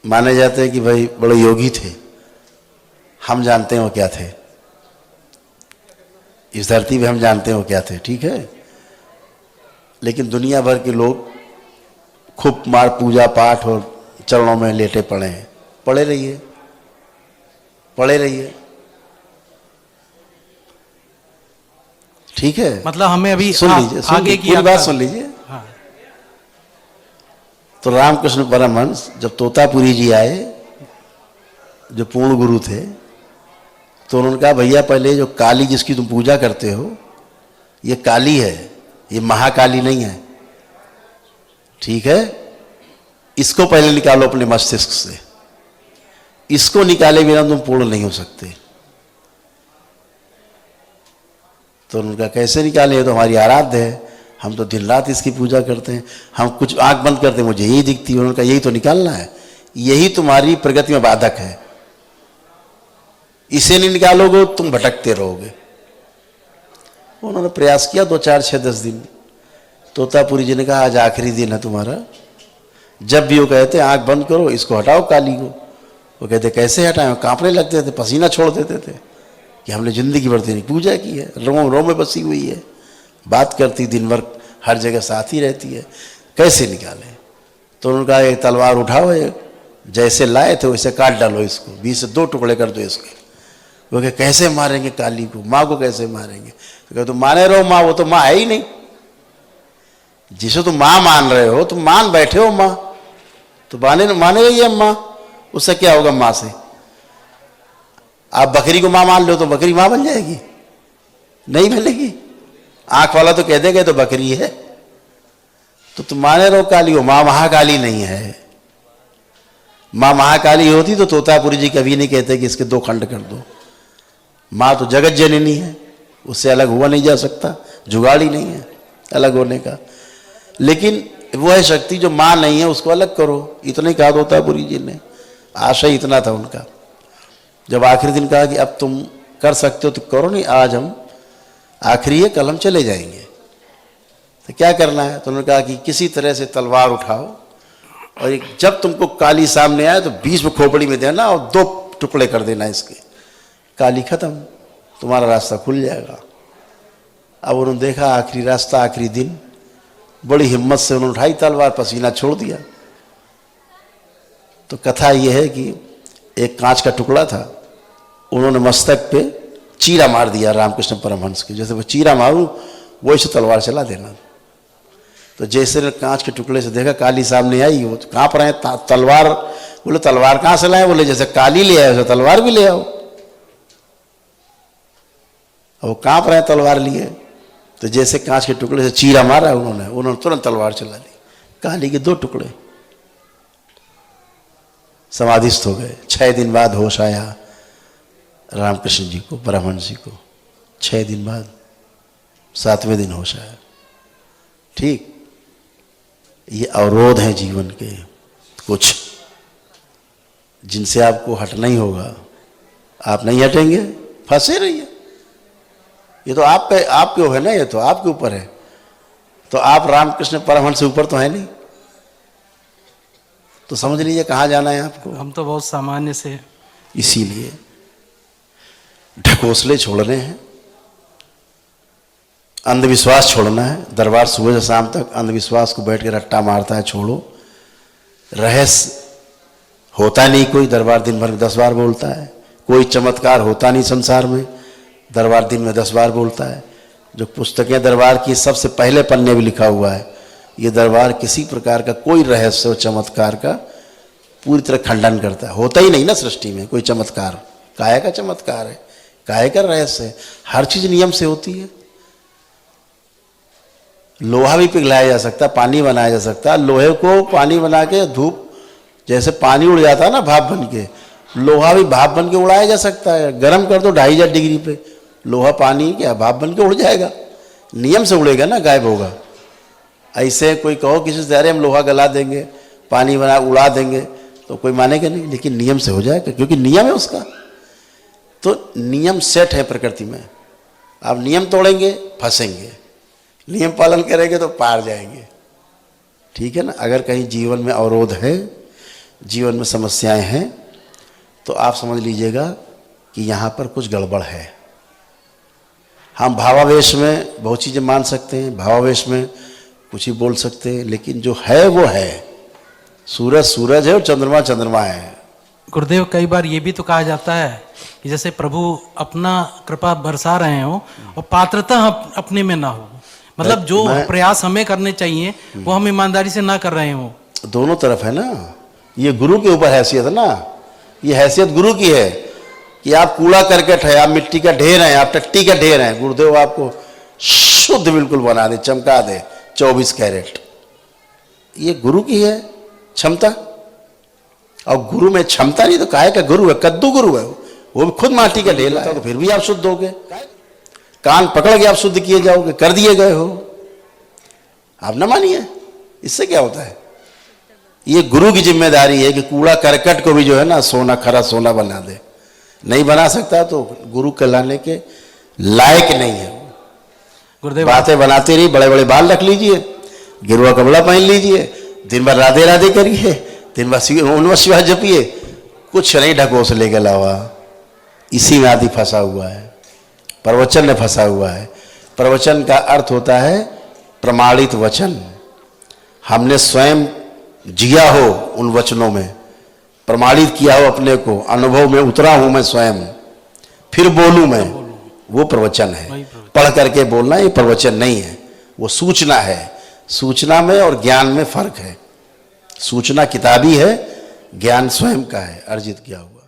माने जाते हैं कि भाई बड़े योगी थे, हम जानते हैं वो क्या थे, इस धरती पे हम जानते हैं वो क्या थे, ठीक है। लेकिन दुनिया भर के लोग खूब मार पूजा पाठ और चरणों में लेटे पड़े हैं। पड़े रहिए, पड़े रहिए, ठीक है। मतलब हमें अभी सुन लीजिए, आगे की पूरी बात सुन लीजिए। हाँ। तो रामकृष्ण परमहंस जब तोतापुरी जी आए, जो पूर्ण गुरु थे, तो उन्होंने कहा भैया पहले जो काली जिसकी तुम पूजा करते हो ये काली है, ये महाकाली नहीं है, ठीक है। इसको पहले निकालो अपने मस्तिष्क से, इसको निकाले बिना तुम पूर्ण नहीं हो सकते। तो उन्होंने कहा कैसे निकाले, ये तो हमारी आराध्य है, हम तो दिन रात इसकी पूजा करते हैं, हम कुछ आंख बंद करते हैं मुझे यही दिखती है। उन्होंने कहा यही तो निकालना है, यही तुम्हारी प्रगति में बाधक है, इसे नहीं निकालोगे तुम भटकते रहोगे। उन्होंने प्रयास किया 2 4 6 10 दिन। तोतापुरी जी ने कहा आज आखिरी दिन है तुम्हारा, जब भी वो कहते आंख बंद करो, इसको हटाओ काली को। वो कहते कैसे हटाएं, कांपने लगते थे, पसीना छोड़ देते थे कि हमने जिंदगी भर तेरी पूजा की है, रोम रोम में बसी हुई है, बात करती दिन भर, हर जगह साथ ही रहती है, कैसे निकालें। तो उन्होंने कहा एक तलवार उठाओ, जैसे लाए थे वैसे काट डालो इसको, 20 से 2 टुकड़े कर दो इसके। वो कहे कैसे मारेंगे काली को, माँ को कैसे मारेंगे। तो कहे तुम माने रहो, माँ वो तो माँ है ही नहीं, जिसे तुम माँ मान रहे हो तुम मान बैठे हो माँ, तो माने रही है माँ, उससे क्या होगा माँ से। आप बकरी को माँ मान लो तो बकरी माँ बन जाएगी, नहीं बनेगी। आंख वाला तो कह देगा तो बकरी है, तो तुम माने रहो काली हो, माँ महाकाली नहीं है। माँ महाकाली होती तो तोतापुरी जी कभी नहीं कहते कि इसके 2 खंड कर दो। माँ तो जगत जननी है, उससे अलग हुआ नहीं जा सकता, जुगाड़ ही नहीं है अलग होने का। लेकिन वो है शक्ति जो माँ नहीं है, उसको अलग करो, इतना ही कहा तोतापुरी जी ने, आशय इतना था उनका। जब आखिरी दिन कहा कि अब तुम कर सकते हो तो करो, नहीं आज हम आखिरी है, कल हम चले जाएंगे, तो क्या करना है। तो उन्होंने कहा कि किसी तरह से तलवार उठाओ और जब तुमको काली सामने आए तो बीच में खोपड़ी में देना और 2 टुकड़े कर देना इसके, काली खत्म, तुम्हारा रास्ता खुल जाएगा। अब उन्होंने देखा आखिरी रास्ता, आखिरी दिन, बड़ी हिम्मत से उन्होंने उठाई तलवार, पसीना छोड़ दिया। तो कथा यह है कि एक कांच का टुकड़ा था, उन्होंने मस्तक पे चीरा मार दिया रामकृष्ण परमहंस के, जैसे वो चीरा मारूं वैसे तलवार चला देना। तो जैसे कांच के टुकड़े से देखा काली सामने आई, वो कांप रहे हैं, तलवार, बोले तलवार कहां से लाए, बोले जैसे काली ले आए वैसे तलवार भी ले आओ। वो कांप रहे हैं तलवार लिए, तो जैसे कांच के टुकड़े से चीरा मारा उन्होंने तुरंत तलवार चला दी, काली के 2 टुकड़े, समाधिस्थ हो गए। 6 दिन बाद होश आया रामकृष्ण जी को, परमहंस जी को, 6 दिन बाद, 7वें दिन होश आया। ठीक, ये अवरोध हैं जीवन के कुछ, जिनसे आपको हटना ही होगा। आप नहीं हटेंगे, फंसे रहिए। ये तो आप पे, आपके है ना, ये तो आपके ऊपर है। तो आप रामकृष्ण परमहंस से ऊपर तो है नहीं, तो समझ लीजिए कहाँ जाना है आपको। हम तो बहुत सामान्य से, इसीलिए ढकोसले छोड़ने हैं, अंधविश्वास छोड़ना है। दरबार सुबह से शाम तक अंधविश्वास को बैठ के रट्टा मारता है, छोड़ो। रहस्य होता नहीं कोई, दरबार दिन भर में 10 बार बोलता है। कोई चमत्कार होता नहीं संसार में, दरबार दिन में 10 बार बोलता है। जो पुस्तकें दरबार की सबसे पहले पन्ने भी लिखा हुआ है, ये दरबार किसी प्रकार का कोई रहस्य और चमत्कार का पूरी तरह खंडन करता है। होता ही नहीं ना सृष्टि में कोई चमत्कार, काहे का चमत्कार है, काहे का रहस्य है। हर चीज नियम से होती है। लोहा भी पिघलाया जा सकता है, पानी बनाया जा सकता है। लोहे को पानी बना के, धूप जैसे पानी उड़ जाता है ना भाप बन के, लोहा भी भाप बन के उड़ाया जा सकता है। गर्म कर दो 2500 डिग्री पे, लोहा पानी क्या भाप बन के उड़ जाएगा, नियम से उड़ेगा ना, गायब होगा। ऐसे कोई कहो किसी से अरे हम लोहा गला देंगे, पानी बना उड़ा देंगे, तो कोई मानेगा नहीं, लेकिन नियम से हो जाएगा, क्योंकि नियम है उसका। तो नियम सेट है प्रकृति में, आप नियम तोड़ेंगे फंसेंगे, नियम पालन करेंगे तो पार जाएंगे। ठीक है ना। अगर कहीं जीवन में अवरोध है, जीवन में समस्याएं हैं, तो आप समझ लीजिएगा कि यहाँ पर कुछ गड़बड़ है। हम भावावेश में बहुत चीज़ें मान सकते हैं, भावावेश में कुछ ही बोल सकते हैं, लेकिन जो है वो है। सूरज सूरज है और चंद्रमा चंद्रमा है। गुरुदेव, कई बार ये भी तो कहा जाता है कि जैसे प्रभु अपना कृपा बरसा रहे हो और पात्रता अपने में ना हो, मतलब जो प्रयास हमें करने चाहिए वो हम ईमानदारी से ना कर रहे हो। दोनों तरफ है ना, ये गुरु के ऊपर हैसियत है ना, ये हैसियत गुरु की है कि आप कूड़ा करकट है, आप मिट्टी का ढेर हैं, आप टट्टी का ढेर हैं, गुरुदेव आपको शुद्ध बिल्कुल बना दे, चमका दे 24 कैरेट। ये गुरु की है क्षमता। और गुरु में क्षमता नहीं तो काहे का गुरु है, कद्दू गुरु है, वो भी खुद माटी का ढेला है, तो फिर भी आप शुद्ध होगे। कान पकड़ के आप शुद्ध किए जाओगे, कर दिए गए हो, आप ना मानिए। इससे क्या होता है? ये गुरु की जिम्मेदारी है कि कूड़ा करकट को भी जो है ना सोना, खरा सोना बना दे। नहीं बना सकता तो गुरु कहलाने के लायक नहीं है। गुरुदेव, बातें बनाते रहिए, बड़े बड़े बाल रख लीजिए, गिरुआ कपड़ा पहन लीजिए, दिन भर राधे राधे करिए, दिन भर उन्नत शिवा जपिए, कुछ नहीं ढकोस लेके अलावा। इसी में आदि फंसा हुआ है, प्रवचन में फंसा हुआ है। प्रवचन का अर्थ होता है प्रमाणित वचन। हमने स्वयं जिया हो उन वचनों में, प्रमाणित किया हो अपने को, अनुभव में उतरा हूं मैं स्वयं, फिर बोलूं मैं, वो प्रवचन है। पढ़ करके बोलना ये प्रवचन नहीं है, वो सूचना है। सूचना में और ज्ञान में फर्क है। सूचना किताबी है, ज्ञान स्वयं का है, अर्जित किया हुआ।